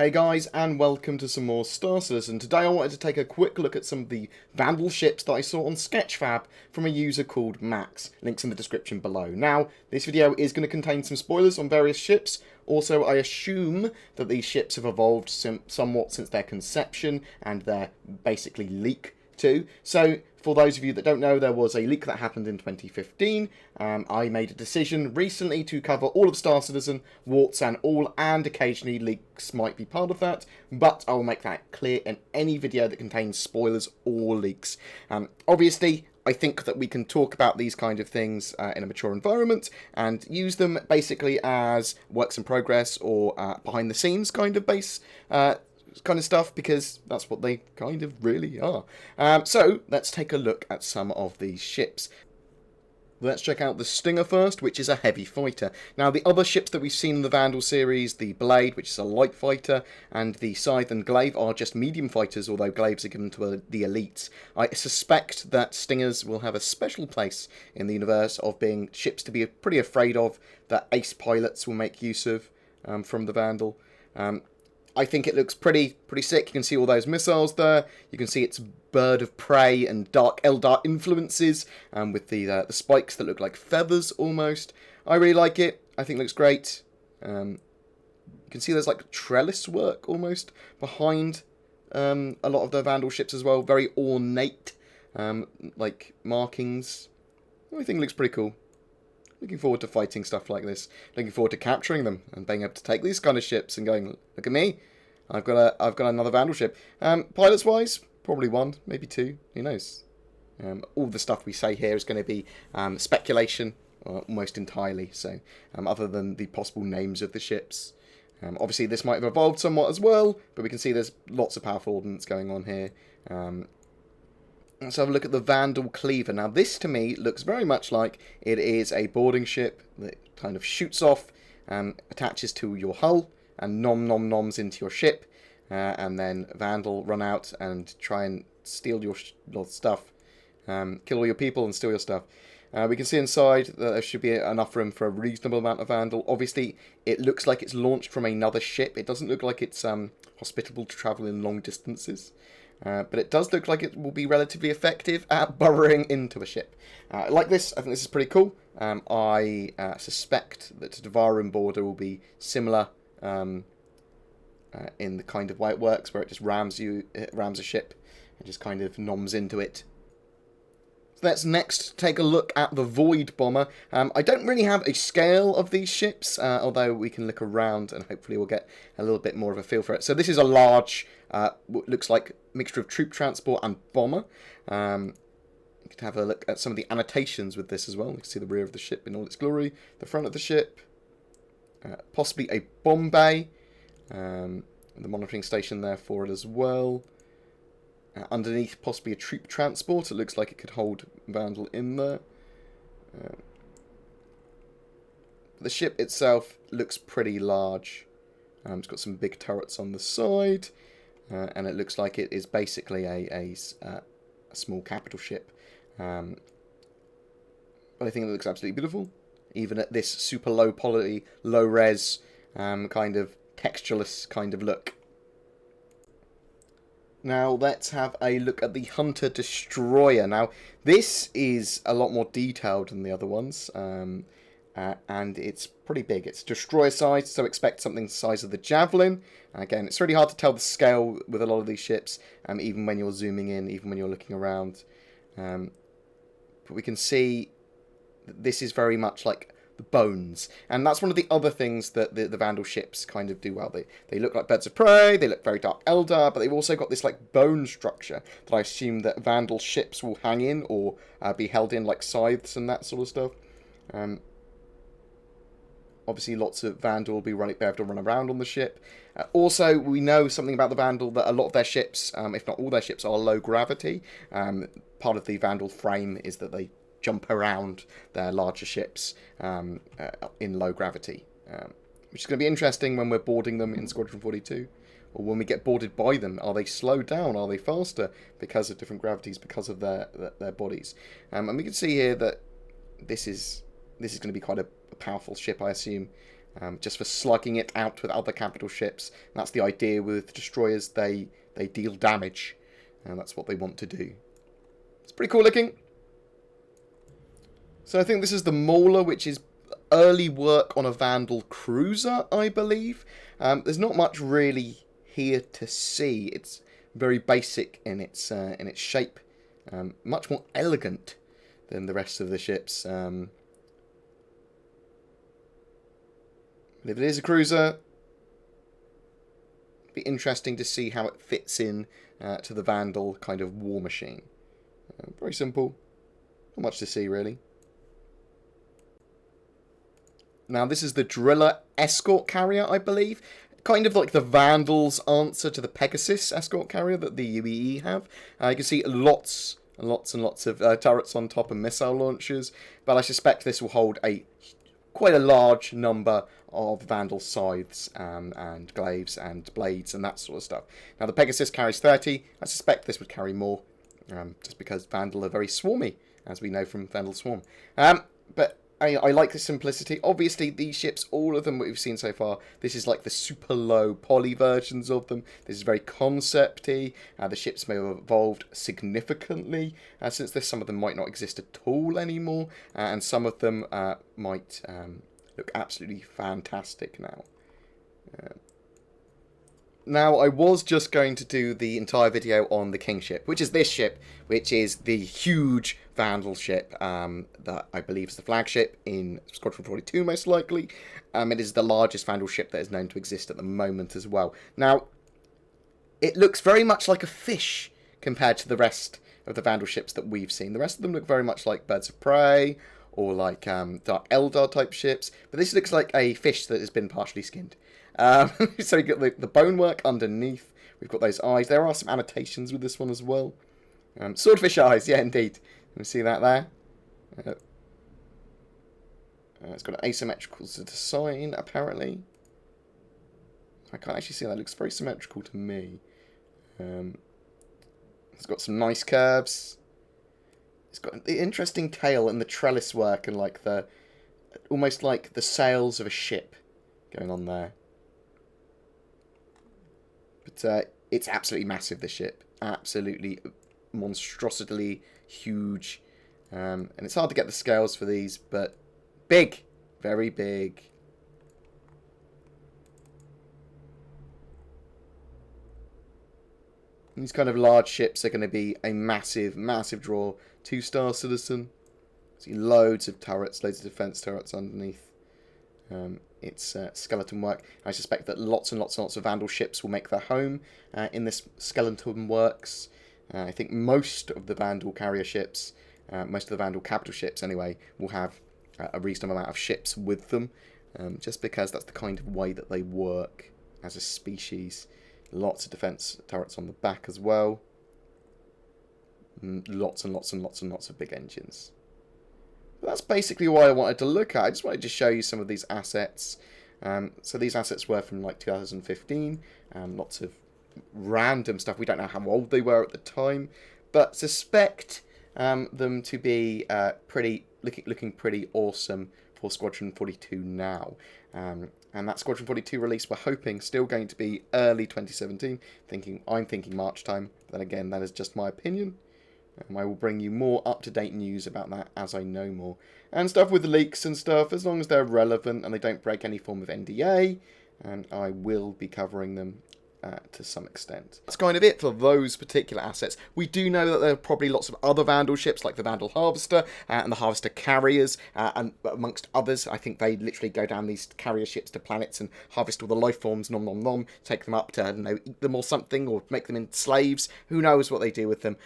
Hey guys, and welcome to some more Star Citizen. Today I wanted to take a quick look at some of the Vandal ships that I saw on sketchfab from a user called Max. Links in the description below. Now, this video is going to contain some spoilers on various ships. Also, I assume that these ships have evolved somewhat since their conception and their basically leak too. So, for those of you that don't know, there was a leak that happened in 2015. I made a decision recently to cover all of Star Citizen, warts and all, and occasionally leaks might be part of that, but I will make that clear in any video that contains spoilers or leaks. Obviously, I think that we can talk about these kind of things in a mature environment and use them basically as works in progress or behind the scenes kind of kind of stuff, because that's what they kind of really are. So let's take a look at some of these ships. Let's check out the Stinger first, which is a heavy fighter. Now, the other ships that we've seen in the Vandal series, the Blade, which is a light fighter, and the Scythe and Glaive are just medium fighters, although Glaives are given to the elites. I suspect that Stingers will have a special place in the universe of being ships to be pretty afraid of, that ace pilots will make use of from the Vandal. I think it looks pretty sick. You can see all those missiles there. You can see its bird of prey and dark Eldar influences, with the spikes that look like feathers almost. I really like it. I think it looks great. You can see there's like trellis work almost behind a lot of the Vandal ships as well. Very ornate, like markings. I think it looks pretty cool. Looking forward to fighting stuff like this. Looking forward to capturing them and being able to take these kind of ships and going, look at me, I've got another Vandal ship. Pilots wise, probably one, maybe two. Who knows? All the stuff we say here is going to be speculation, almost entirely. So, other than the possible names of the ships, obviously this might have evolved somewhat as well. But we can see there's lots of powerful ordnance going on here. Let's have a look at the Vandal Cleaver. Now, this to me looks very much like it is a boarding ship that kind of shoots off, attaches to your hull, and noms into your ship, and then Vandal run out and try and steal your stuff, kill all your people and steal your stuff. We can see inside that there should be enough room for a reasonable amount of Vandal. Obviously, it looks like it's launched from another ship. It doesn't look like it's hospitable to travel in long distances. But it does look like it will be relatively effective at burrowing into a ship. Like this, I think this is pretty cool. I suspect that Devarim border will be similar in the kind of way it works, where it just rams a ship and just kind of noms into it. Let's next take a look at the Void Bomber. I don't really have a scale of these ships, although we can look around and hopefully we'll get a little bit more of a feel for it. So this is a large, what looks like mixture of troop transport and bomber. You can have a look at some of the annotations with this as well. You can see the rear of the ship in all its glory, the front of the ship, possibly a bomb bay, the monitoring station there for it as well. Underneath, possibly a troop transport. It looks like it could hold Vandal in there. The ship itself looks pretty large. It's got some big turrets on the side, and it looks like it is basically a small capital ship. But I think it looks absolutely beautiful, even at this super low poly, low res, kind of textureless kind of look. Now, let's have a look at the Hunter Destroyer. Now, this is a lot more detailed than the other ones, and it's pretty big. It's destroyer size, so expect something the size of the Javelin. Again, it's really hard to tell the scale with a lot of these ships, even when you're zooming in, even when you're looking around. But we can see that this is very much like the bones, and that's one of the other things that the Vandal ships kind of do well. They look like birds of prey, they look very dark Eldar, but they've also got this like bone structure that I assume that Vandal ships will hang in or be held in, like scythes and that sort of stuff. Obviously, lots of Vandal will be able to run around on the ship. Also, we know something about the Vandal, that a lot of their ships, if not all their ships, are low gravity. Part of the Vandal frame is that they jump around their larger ships in low gravity, which is going to be interesting when we're boarding them in Squadron 42, or when we get boarded by them. Are they slowed down? Are they faster because of different gravities, because of their bodies? And we can see here that this is going to be quite a powerful ship, I assume. just for slugging it out with other capital ships. And that's the idea with destroyers. They deal damage, and that's what they want to do. It's pretty cool looking. So I think this is the Mauler, which is early work on a Vandal cruiser, I believe. There's not much really here to see. It's very basic in its shape, much more elegant than the rest of the ships. If it is a cruiser, it'd be interesting to see how it fits in to the Vandal kind of war machine. Very simple, not much to see really. Now this is the Driller Escort carrier, I believe. Kind of like the Vandal's answer to the Pegasus escort carrier that the UEE have. You can see lots and lots and lots of turrets on top and missile launchers, but I suspect this will hold quite a large number of Vandal scythes and glaives and blades and that sort of stuff. Now the Pegasus carries 30. I suspect this would carry more, just because Vandal are very swarmy, as we know from Vandal Swarm. But I like the simplicity. Obviously, these ships, all of them that we've seen so far, this is like the super low poly versions of them. This is very concept-y. The ships may have evolved significantly, since some of them might not exist at all anymore, and some of them might look absolutely fantastic now. Now, I was just going to do the entire video on the Kingship, which is this ship, which is the huge Vandal ship that I believe is the flagship in Squadron 42, most likely. It is the largest Vandal ship that is known to exist at the moment as well. Now, it looks very much like a fish compared to the rest of the Vandal ships that we've seen. The rest of them look very much like Birds of Prey or like Dark Eldar type ships, but this looks like a fish that has been partially skinned. So you got the bonework underneath. We've got those eyes. There are some annotations with this one as well. Swordfish eyes, yeah, indeed. You see that there? It's got an asymmetrical design, apparently. I can't actually see that. It looks very symmetrical to me. It's got some nice curves. It's got the interesting tail and the trellis work and like almost like the sails of a ship going on there. But it's absolutely massive, this ship. Absolutely monstrosity huge. And it's hard to get the scales for these, but big. Very big. These kind of large ships are going to be a massive, massive draw to Star Citizen. See loads of turrets, loads of defense turrets underneath. It's skeleton work. I suspect that lots and lots and lots of Vandal ships will make their home in this skeleton works. I think most of the Vandal carrier ships, most of the Vandal capital ships anyway, will have a reasonable amount of ships with them, just because that's the kind of way that they work as a species. Lots of defense turrets on the back as well. Lots and lots and lots and lots of big engines. But that's basically what I wanted to look at. I just wanted to show you some of these assets. So these assets were from like 2015. Lots of random stuff. We don't know how old they were at the time, but suspect them to be looking pretty awesome for Squadron 42 now. And that Squadron 42 release, we're hoping, still going to be early 2017. I'm thinking March time. But then again, that is just my opinion. I will bring you more up-to-date news about that as I know more. And stuff with leaks and stuff, as long as they're relevant and they don't break any form of NDA, and I will be covering them to some extent. That's kind of it for those particular assets. We do know that there are probably lots of other Vandal ships, like the Vandal Harvester and the Harvester Carriers, and amongst others. I think they literally go down these carrier ships to planets and harvest all the life forms, nom nom nom, take them up to, I don't know, eat them or something, or make them into slaves. Who knows what they do with them.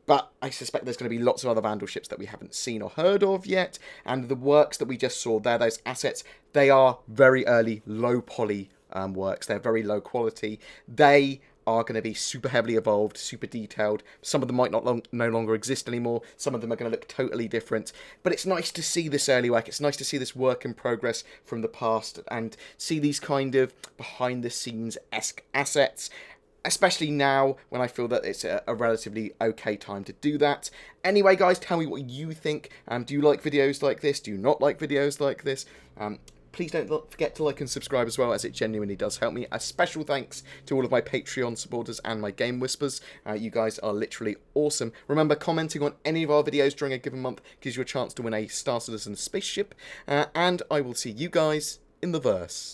But I suspect there's going to be lots of other Vandal ships that we haven't seen or heard of yet, and the works that we just saw there, those assets, they are very early, low poly works. They're very low quality. They are going to be super heavily evolved, super detailed. Some of them might no longer exist anymore. Some of them are going to look totally different. But it's nice to see this early work. It's nice to see this work in progress from the past and see these kind of behind-the-scenes-esque assets, especially now when I feel that it's a relatively okay time to do that. Anyway, guys, tell me what you think. Do you like videos like this? Do you not like videos like this? please don't forget to like and subscribe as well, as it genuinely does help me. A special thanks to all of my Patreon supporters and my Game Whispers. You guys are literally awesome. Remember, commenting on any of our videos during a given month gives you a chance to win a Star Citizen spaceship. And I will see you guys in the verse.